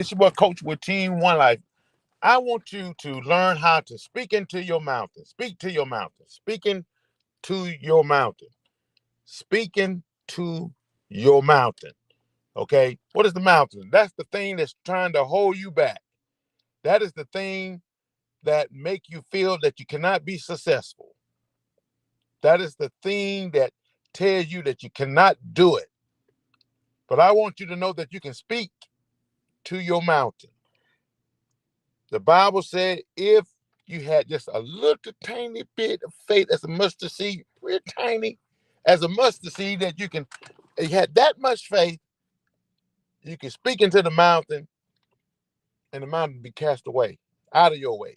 It's your boy Coach with Team One Life. I want you to learn how to speak into your mountain. Speak to your mountain. Speaking to your mountain. Speaking to your mountain. Okay? What is the mountain? That's the thing that's trying to hold you back. That is the thing that make you feel that you cannot be successful. That is the thing that tells you that you cannot do it. But I want you to know that you can speak to your mountain. The Bible said if you had just a little tiny bit of faith as a mustard seed, real tiny, as a mustard seed, that you had that much faith, you can speak into the mountain and the mountain be cast away, out of your way.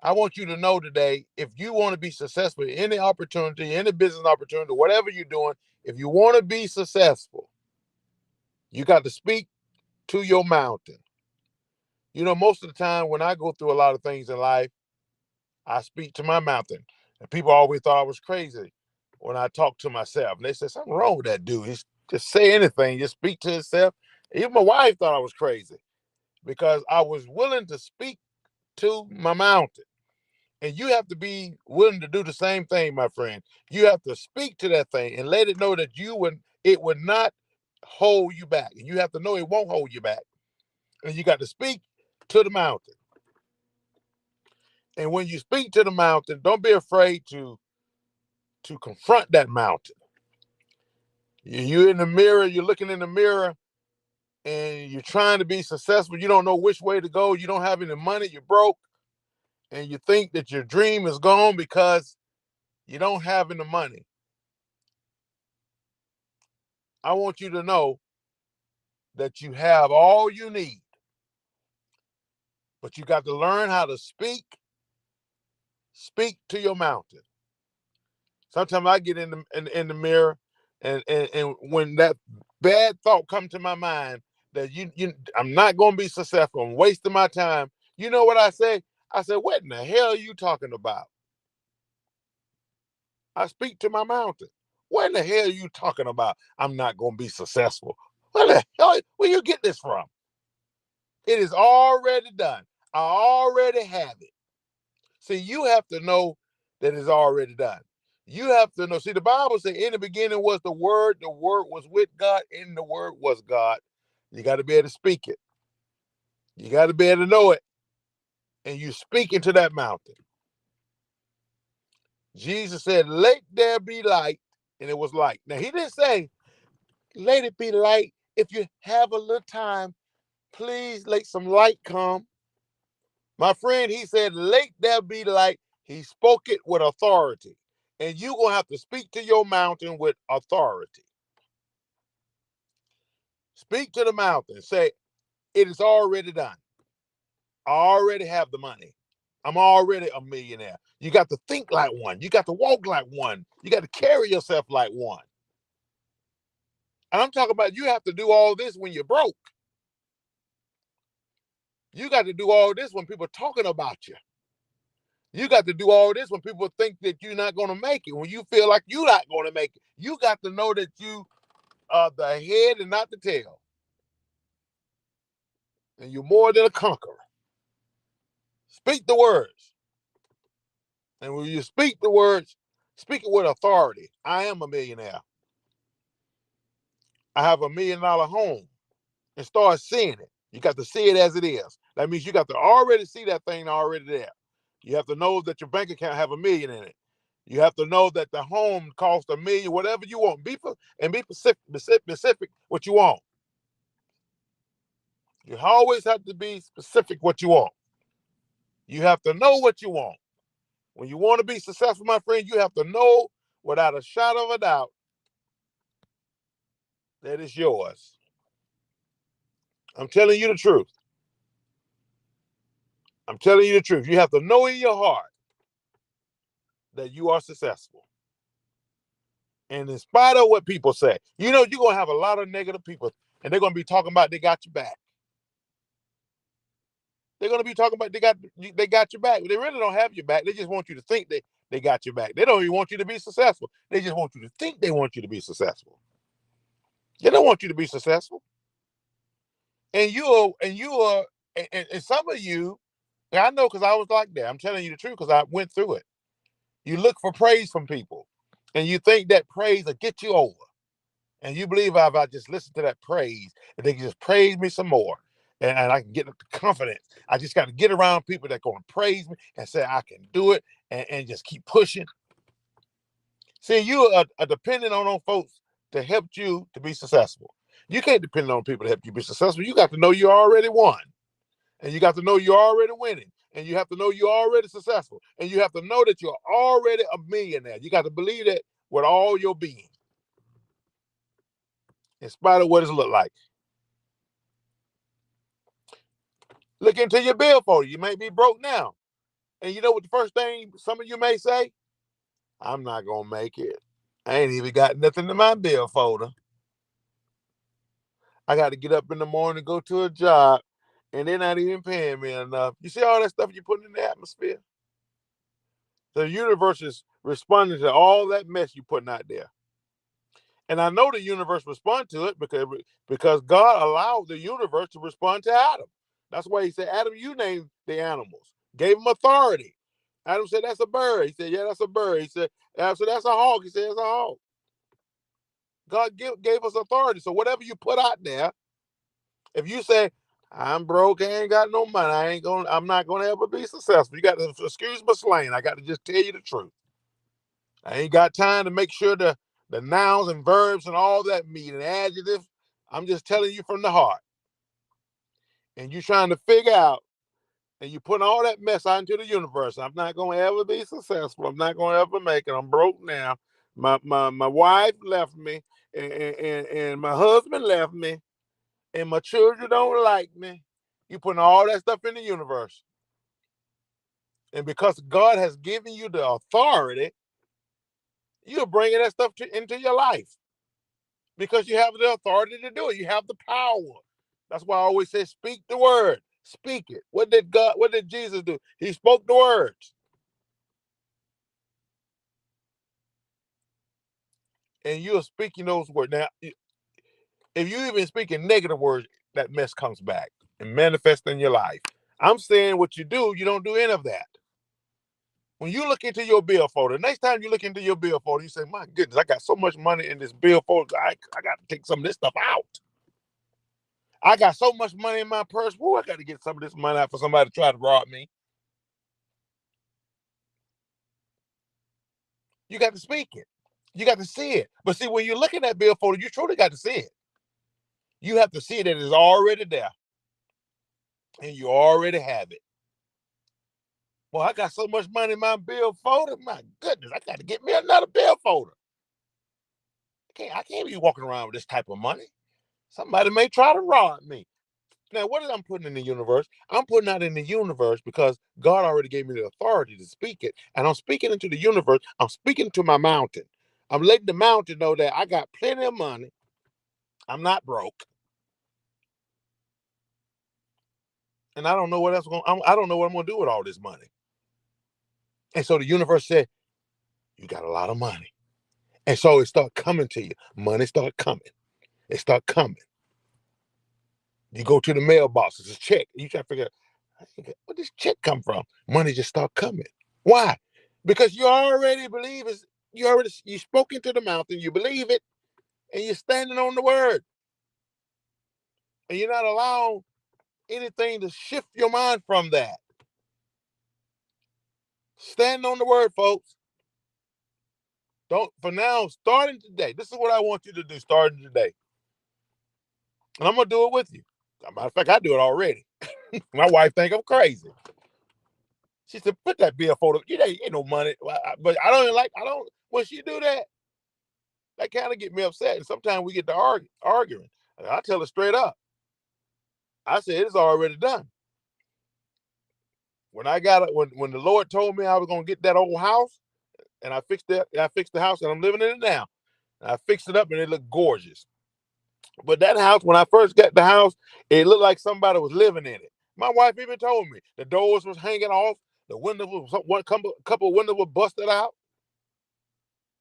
I want you to know today, if you want to be successful in any opportunity, any business opportunity, whatever you're doing, if you want to be successful, you got to speak to your mountain. You know, most of the time when I go through a lot of things in life, I speak to my mountain. And people always thought I was crazy when I talk to myself. And they said, something wrong with that dude. He's just say anything, just speak to himself. Even my wife thought I was crazy because I was willing to speak to my mountain. And you have to be willing to do the same thing, my friend. You have to speak to that thing and let it know that it would not hold you back. And you have to know it won't hold you back. And you got to speak to the mountain. And when you speak to the mountain, don't be afraid to confront that mountain. You're in the mirror, you're looking in the mirror, and you're trying to be successful. You don't know which way to go. You don't have any money. You're broke. And you think that your dream is gone because you don't have any money. I want you to know that you have all you need. But you got to learn how to speak to your mountain. Sometimes I get in the mirror, and when that bad thought comes to my mind that I'm not going to be successful, I'm wasting my time. You know what I say? I said, what in the hell are you talking about? I speak to my mountain. What in the hell are you talking about? I'm not going to be successful. Where the hell, where you get this from? It is already done. I already have it. See, you have to know that it's already done. You have to know. See, the Bible says in the beginning was the Word was with God, and the Word was God. You got to be able to speak it. You got to be able to know it. And you speak into that mountain. Jesus said, let there be light, and it was light. Now, he didn't say, let it be light. If you have a little time, please let some light come. My friend, he said, let there be light. He spoke it with authority. And you're going to have to speak to your mountain with authority. Speak to the mountain. Say, it is already done. I already have the money. I'm already a millionaire. You got to think like one. You got to walk like one. You got to carry yourself like one. And I'm talking about you have to do all this when you're broke. You got to do all this when people are talking about you. You got to do all this when people think that you're not going to make it. When you feel like you're not going to make it, you got to know that you are the head and not the tail. And you're more than a conqueror. Speak the words. And when you speak the words, speak it with authority. I am a millionaire. I have $1 million home. And start seeing it. You got to see it as it is. That means you got to already see that thing already there. You have to know that your bank account have $1 million in it. You have to know that the home costs $1 million, whatever you want. Be specific what you want. You always have to be specific what you want. You have to know what you want. When you want to be successful, my friend, you have to know without a shadow of a doubt that it's yours. I'm telling you the truth. I'm telling you the truth. You have to know in your heart that you are successful. And in spite of what people say, you know, you're going to have a lot of negative people, and they're going to be talking about they got your back. They're going to be talking about they got your back. They really don't have your back. They just want you to think they got your back. They don't even want you to be successful. They just want you to think they want you to be successful. They don't want you to be successful. And some of you, and I know because I was like that. I'm telling you the truth because I went through it. You look for praise from people, and you think that praise will get you over. And you believe if I just listen to that praise, and they can just praise me some more, and I can get the confidence. I just got to get around people that going to praise me and say I can do it, and just keep pushing. See, you are dependent on those folks to help you to be successful. You can't depend on people to help you be successful. You got to know you already won. And you got to know you're already winning. And you have to know you're already successful. And you have to know that you're already a millionaire. You got to believe that with all your being, in spite of what it look like. Look into your bill folder. You may be broke now. And you know what the first thing some of you may say? I'm not going to make it. I ain't even got nothing in my bill folder. I got to get up in the morning, go to a job, and they're not even paying me enough. You see all that stuff you're putting in the atmosphere? The universe is responding to all that mess you're putting out there. And I know the universe respond to it because God allowed the universe to respond to Adam. That's why he said, Adam, you named the animals. Gave him authority. Adam said, that's a bird. He said, yeah, that's a bird. He said, that's a hawk. He said, it's a hawk. God gave us authority. So whatever you put out there, if you say, I'm broke, I ain't got no money, I'm not gonna ever be successful. You got to excuse my slang. I got to just tell you the truth. I ain't got time to make sure the nouns and verbs and all that mean an adjective. I'm just telling you from the heart. And you trying to figure out, and you put all that mess out into the universe. I'm not gonna ever be successful. I'm not gonna ever make it. I'm broke now. My wife left me, and my husband left me, and my children don't like me. You putting all that stuff in the universe. And because God has given you the authority, you're bringing that stuff into your life because you have the authority to do it. You have the power. That's why I always say, speak the word. Speak it. What did Jesus do? He spoke the words. And you're speaking those words. Now, if you even speaking negative words, that mess comes back and manifests in your life. I'm saying what you do, you don't do any of that. When you look into your bill folder, next time you look into your bill folder, you say, my goodness, I got so much money in this bill folder. I got to take some of this stuff out. I got so much money in my purse. Woo, I got to get some of this money out for somebody to try to rob me. You got to speak it. You got to see it. But see, when you look at that bill folder, you truly got to see it. You have to see that it's already there. And you already have it. Well, I got so much money in my bill folder. My goodness, I got to get me another bill folder. I can't be walking around with this type of money. Somebody may try to rob me. Now, what is I'm putting in the universe? I'm putting out in the universe because God already gave me the authority to speak it. And I'm speaking into the universe. I'm speaking to my mountain. I'm letting the mountain know that I got plenty of money. I'm not broke. And I don't know what else I don't know what I'm going to do with all this money. And so the universe said, you got a lot of money. And so it started coming to you. Money started coming. It started coming. You go to the mailbox, it's a check. You try to figure out, where this check come from? Money just start coming. Why? Because you already believe it. You spoke into the mountain, you believe it, and you're standing on the word. And you're not allowing anything to shift your mind from that. Stand on the word, folks. Don't for now, starting today. This is what I want you to do starting today. And I'm gonna do it with you. As a matter of fact, I do it already. My wife think I'm crazy. She said, put that bill folder. You ain't no money. But I don't, when she do that, that kind of get me upset. And sometimes we get to arguing. I tell her straight up. I said, it's already done. When I got it, when the Lord told me I was gonna get that old house, and I fixed the house, and I'm living in it now. And I fixed it up, and it looked gorgeous. But that house, when I first got the house, it looked like somebody was living in it. My wife even told me the doors was hanging off, the windows was one couple of windows were busted out,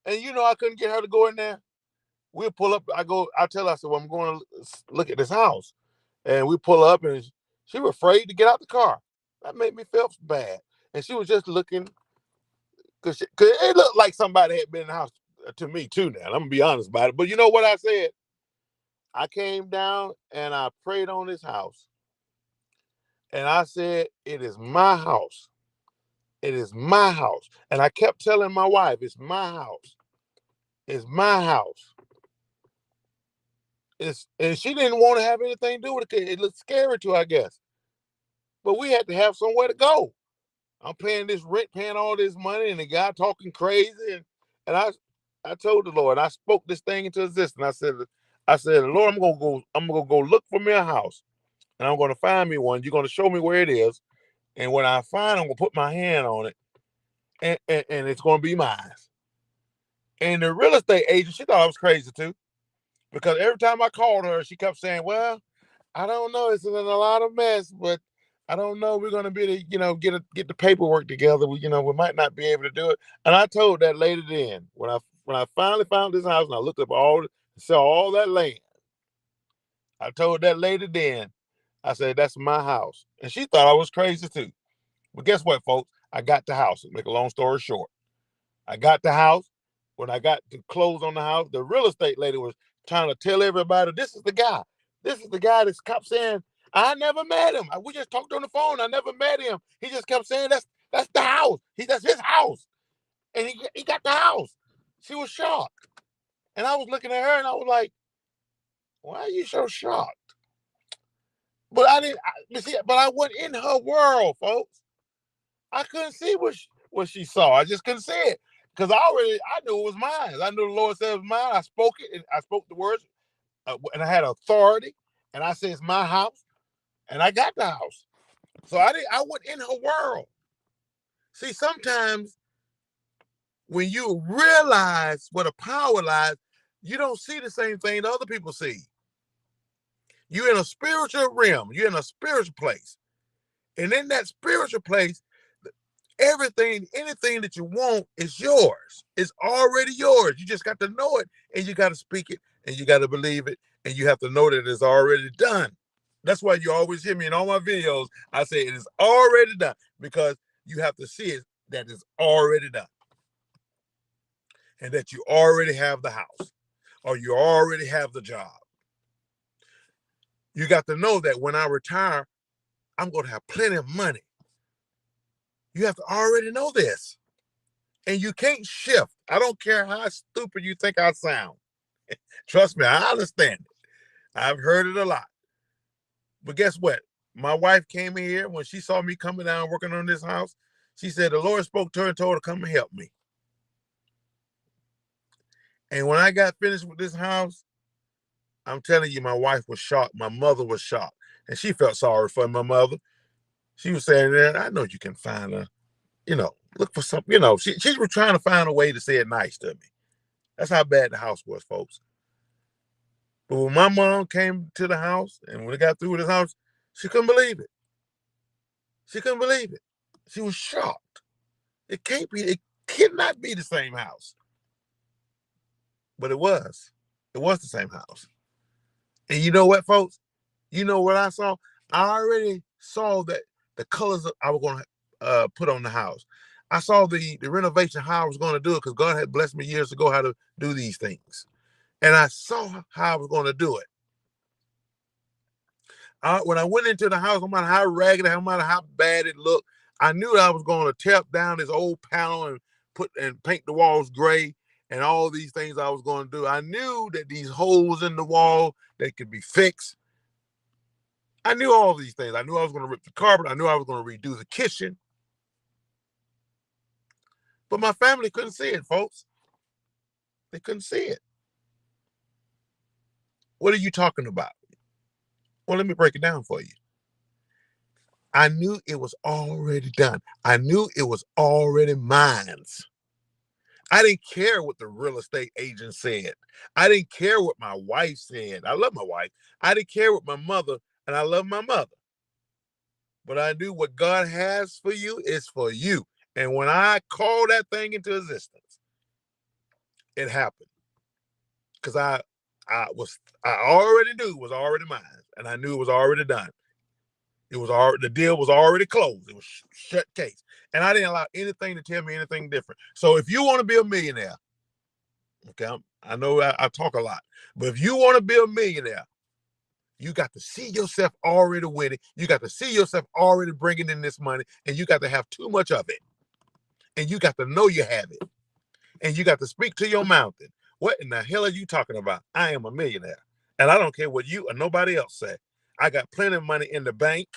and I couldn't get her to go in there. We'll pull up. I tell her, I said, well, I'm going to look at this house. And we pull up, and she was afraid to get out the car. That made me feel bad. And she was just looking, because it looked like somebody had been in the house to me too now. I'm going to be honest about it. But you know what I said? I came down and I prayed on this house. And I said, it is my house. It is my house. And I kept telling my wife, it's my house. It's my house. And she didn't want to have anything to do with it. It looked scary to her, I guess. But we had to have somewhere to go. I'm paying this rent, paying all this money, and the guy talking crazy. And I told the Lord, I spoke this thing into existence. I said, Lord, I'm gonna go look for me a house, and I'm gonna find me one. You're gonna show me where it is, and when I find, I'm gonna put my hand on it, and it's gonna be mine. And the real estate agent, she thought I was crazy too, because every time I called her, she kept saying, "Well, I don't know. It's in a lot of mess, but I don't know. We're gonna be able to, get the paperwork together. We might not be able to do it." And I told that lady then, when I finally found this house and I looked up saw all that land, I told that lady then, I said, "That's my house," and she thought I was crazy too. But guess what, folks? I got the house. To make a long story short, I got the house. When I got to close on the house, the real estate lady was trying to tell everybody, "This is the guy. This is the guy that's kept saying, I never met him. We just talked on the phone. I never met him. He just kept saying that's the house. That's his house. And he got the house." She was shocked. And I was looking at her and I was like, "Why are you so shocked?" But I didn't but I went in her world, folks. I couldn't see what she saw. I just couldn't see it. Because I knew it was mine. I knew the Lord said it was mine. I spoke it, and I spoke the words, and I had authority. And I said, "It's my house," and I got the house. So I went in her world. See, sometimes when you realize where the power lies, you don't see the same thing that other people see. You're in a spiritual realm. You're in a spiritual place. And in that spiritual place, anything that you want is yours. It's already yours. You just got to know it, and you got to speak it, and you got to believe it, and you have to know that it's already done. That's why you always hear me in all my videos. I say it is already done, because you have to see it that it's already done, and that you already have the house, or you already have the job. You got to know that when I retire, I'm going to have plenty of money. You have to already know this. And you can't shift. I don't care how stupid you think I sound. Trust me, I understand it. I've heard it a lot. But guess what? My wife came in here when she saw me coming down working on this house. She said the Lord spoke to her and told her to come and help me. And when I got finished with this house, I'm telling you, my wife was shocked. My mother was shocked. And she felt sorry for my mother. She was saying, "I know you can find her, look for something." She was trying to find a way to say it nice to me. That's how bad the house was, folks. But when my mom came to the house and when we got through with this house, she couldn't believe it. She couldn't believe it. She was shocked. It cannot be the same house. But it was. It was the same house. And you know what, folks? You know what I saw? I already saw that the colors I was going to put on the house. I saw the renovation, how I was going to do it, because God had blessed me years ago how to do these things. And I saw how I was going to do it. When I went into the house, no matter how ragged, no matter how bad it looked, I knew I was going to tear down this old panel and paint the walls gray, and all these things I was going to do. I knew that these holes in the wall, they could be fixed. I knew all these things. I knew I was going to rip the carpet. I knew I was going to redo the kitchen. But my family couldn't see it, folks. They couldn't see it. What are you talking about? Well, let me break it down for you. I knew it was already done. I knew it was already mine. I didn't care what the real estate agent said. I didn't care what my wife said. I love my wife. I didn't care what my mother, and I love my mother. But I knew what God has for you is for you. And when I called that thing into existence, it happened. Because I already knew it was already mine. And I knew it was already done. The deal was already closed. It was shut case. And I didn't allow anything to tell me anything different. So if you want to be a millionaire, okay, I know I talk a lot, but if you want to be a millionaire, you got to see yourself already winning. You got to see yourself already bringing in this money, and you got to have too much of it. And you got to know you have it. And you got to speak to your mountain. What in the hell are you talking about? I am a millionaire. And I don't care what you or nobody else say. I got plenty of money in the bank.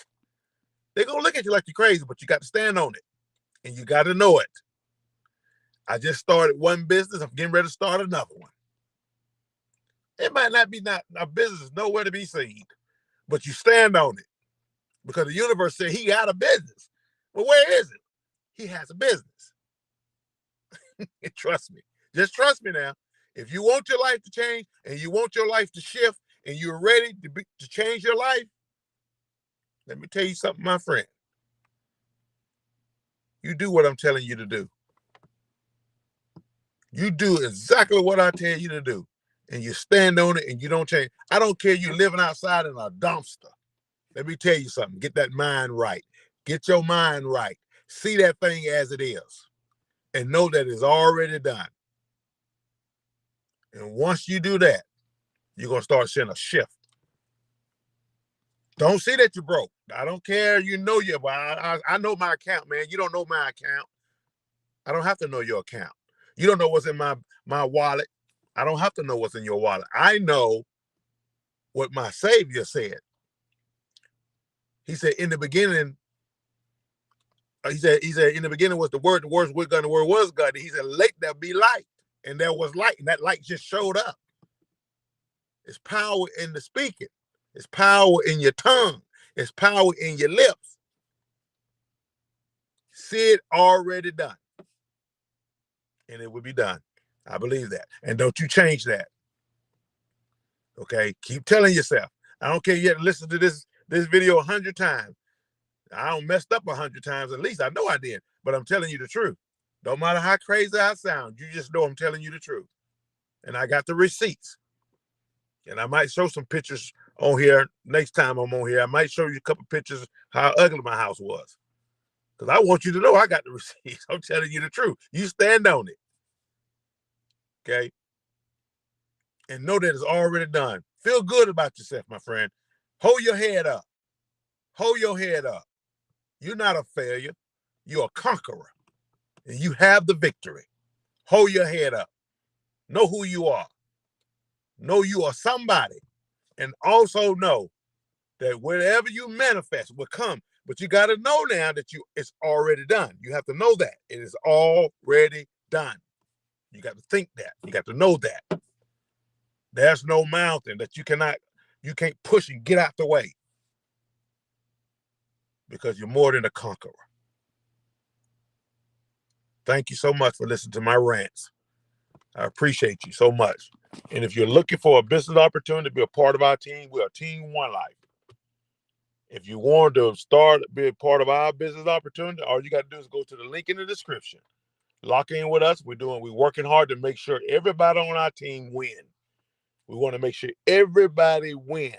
They're going to look at you like you're crazy, but you got to stand on it. And you got to know it. I just started one business. I'm getting ready to start another one. It might not be a business nowhere to be seen, but you stand on it because the universe said he got a business. Well, where is it? He has a business. Trust me. Just trust me now. If you want your life to change and you want your life to shift and you're ready to change your life, let me tell you something, my friend. You do what I'm telling you to do. You do exactly what I tell you to do. And you stand on it and you don't change. I don't care you living outside in a dumpster. Let me tell you something. Get that mind right. Get your mind right. See that thing as it is. And know that it's already done. And once you do that, you're going to start seeing a shift. Don't see that you're broke. I don't care. You know you, but I know my account, man. You don't know my account. I don't have to know your account. You don't know what's in my wallet. I don't have to know what's in your wallet. I know what my Savior said. He said, in the beginning, he said, in the beginning was the Word was with God, and the Word was God. He said, let there be light. And there was light, and that light just showed up. It's power in the speaking. It's power in your tongue. It's power in your lips. See it already done. And it will be done. I believe that. And don't you change that. Okay? Keep telling yourself. I don't care you have to listen to this video 100 times. I don't messed up 100 times. At least I know I did. But I'm telling you the truth. Don't matter how crazy I sound. You just know I'm telling you the truth. And I got the receipts. And I might show some pictures on here next time I'm on here. I might show you a couple pictures how ugly my house was. Because I want you to know I got the receipts. I'm telling you the truth. You stand on it. Okay? And know that it's already done. Feel good about yourself, my friend. Hold your head up. Hold your head up. You're not a failure. You're a conqueror. And you have the victory. Hold your head up. Know who you are. Know you are somebody. And also know that whatever you manifest will come. But you got to know now that it's already done. You have to know that. It is already done. You got to think that. You got to know that. There's no mountain that you can't push and get out the way. Because you're more than a conqueror. Thank you so much for listening to my rants. I appreciate you so much. And if you're looking for a business opportunity to be a part of our team, we are Team One Life. If you want to be a part of our business opportunity, all you got to do is go to the link in the description. Lock in with us. We're working hard to make sure everybody on our team win. We want to make sure everybody win.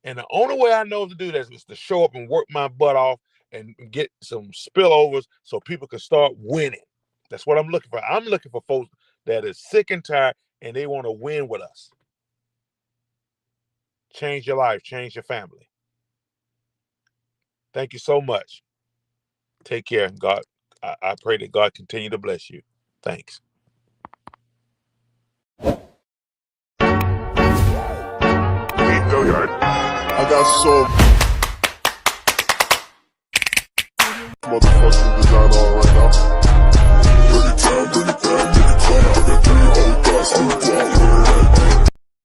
And the only way I know to do that is to show up and work my butt off and get some spillovers so people can start winning. That's what I'm looking for. I'm looking for folks that is sick and tired and they want to win with us. Change your life, change your family. Thank you so much. Take care. God, I pray that God continue to bless you. Thanks. I got so